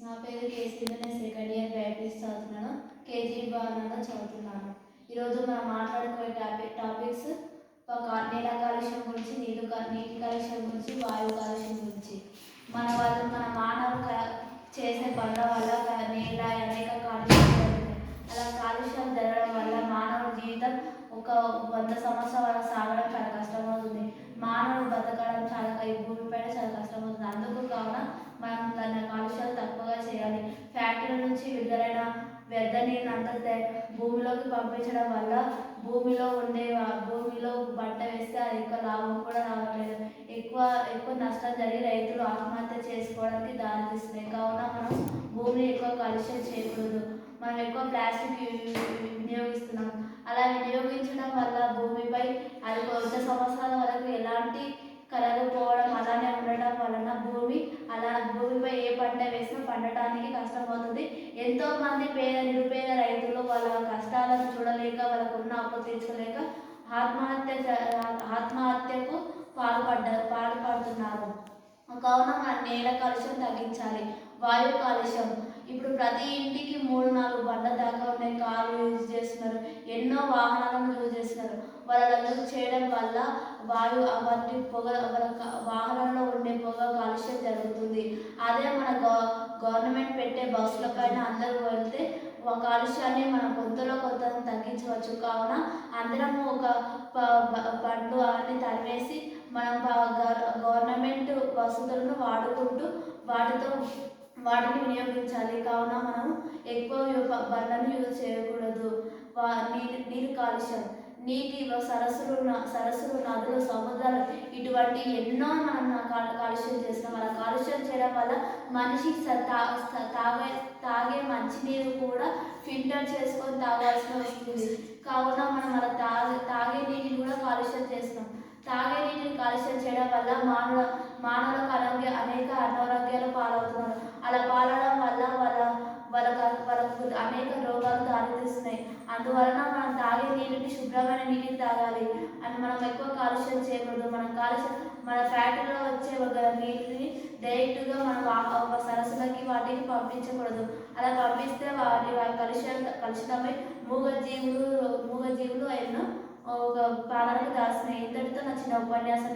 నా పేరు కేసీలో, నేను సెకండ్ ఇయర్ బైపీసీ చదువుతున్నాను. కేజీ భవనంలో చదువుతున్నాను. ఈరోజు మనం మాట్లాడుకునే టాపిక్స్ నేల కాలుష్యం గురించి, నీటి కాలుష్యం గురించి, వాయు కాలుష్యం గురించి. మన మానవులు చేసే పనుల వల్ల నేల అనేక కాలుష్యాలు జరుగుతాయి. అలా కాలుష్యం జరగడం వల్ల మానవ జీవితం ఒక 100 సంవత్సరాల వరకు సాగడం చాలా కష్టమవుతుంది. మానవుడు బతకడం ఈ భూమిపైన చాలా కష్టమవుతుంది. అందుకు కావున మనం దాని కాలుష్యాలు తక్కువగా చేయాలి. ఫ్యాక్టరీల నుంచి విడుదలైన వ్యర్థ నీరుని అంతా భూమిలోకి పంపించడం వల్ల భూమిలో పంట వేస్తే అది ఎక్కువ లాభం కూడా రావట్లేదు. ఎక్కువ నష్టం జరిగి రైతులు ఆత్మహత్య చేసుకోవడానికి దారితీస్తున్నాయి. కావున మనం భూమిని ఎక్కువ కాలుష్యం చేయకూడదు. మనం ఎక్కువ ప్లాస్టిక్ వినియోగిస్తున్నాం. అలా వినియోగించడం వల్ల భూమిపై అది 100 సంవత్సరాల వరకు ఎలాంటి కలగకపోవడం, అలానే ఉండటం వలన భూమిపై ఏ పంట వేసినా పండటానికి కష్టమవుతుంది. ఎంతోమంది నిరుపేద రైతులు వాళ్ళ కష్టాలను చూడలేక, వాళ్ళకున్న అప్పు తీర్చలేక ఆత్మహత్యకు పాల్పడుతున్నారు. కావున మన నేల కాలుష్యం తగ్గించాలి. వాయు కాలుష్యం ఇప్పుడు ప్రతి ఇంటికి 3-4 బండ్ల దాకా ఉన్నాయి. కార్లు యూజ్ చేస్తున్నారు, ఎన్నో వాహనాలను యూజ్ చేస్తున్నారు. వాళ్ళ యూజ్ చేయడం వల్ల అవన్నీ వాహనంలో ఉండే పొగ కాలుష్యం జరుగుతుంది. అదే మన గవర్నమెంట్ పెట్టే బస్సుల పైన అందరూ వెళ్తే కాలుష్యాన్ని మనం కొంతలో కొంత తగ్గించవచ్చు. కావున అందరము ఒక బండ్లు అవన్నీ తరివేసి మనం గవర్నమెంట్ వసతులను వాడుకుంటూ వాటిని వినియోగించాలి. కావున మనం ఎక్కువ బండ్లను యూజ్ చేయకూడదు. నీరు కాలుష్యం, సరస్సులు, నదులు, సముద్రాలు ఇటువంటి ఎన్నో మనం కాలుష్యం చేస్తున్నాం. అలా కాలుష్యం చేయడం వల్ల మనిషి తాగే మంచినీరు కూడా ఫిల్టర్ చేసుకొని తాగాల్సి వస్తుంది. కావున మనం అలా తాగే నీటిని కూడా కాలుష్యం చేస్తున్నాం. తాగే నీటిని కాలుష్యం చేయడం వల్ల మానవులకు అనేక అనారోగ్యాలు పాలవుతున్నారు. అలా పాలవడం వల్ల వాళ్ళకు అనేక రోగాలు దారితీస్తున్నాయి. అందువలన మనం తాగే నీటిని శుభ్రమైన నీటిని తాగాలి. అని మనం ఎక్కువ కాలుష్యం చేయకూడదు. మన ఫ్యాక్టరీలో వచ్చే ఒక నీటిని డైరెక్ట్గా మనం సరస్సులకి వాటికి పంపించకూడదు. అలా పంపిస్తే వాటి కలుషితమై మూగజీవులు ఎన్నో ప్రాణాలకు దాస్తున్నాయి. ఇంతటితో నా చిన్న ఉపన్యాసం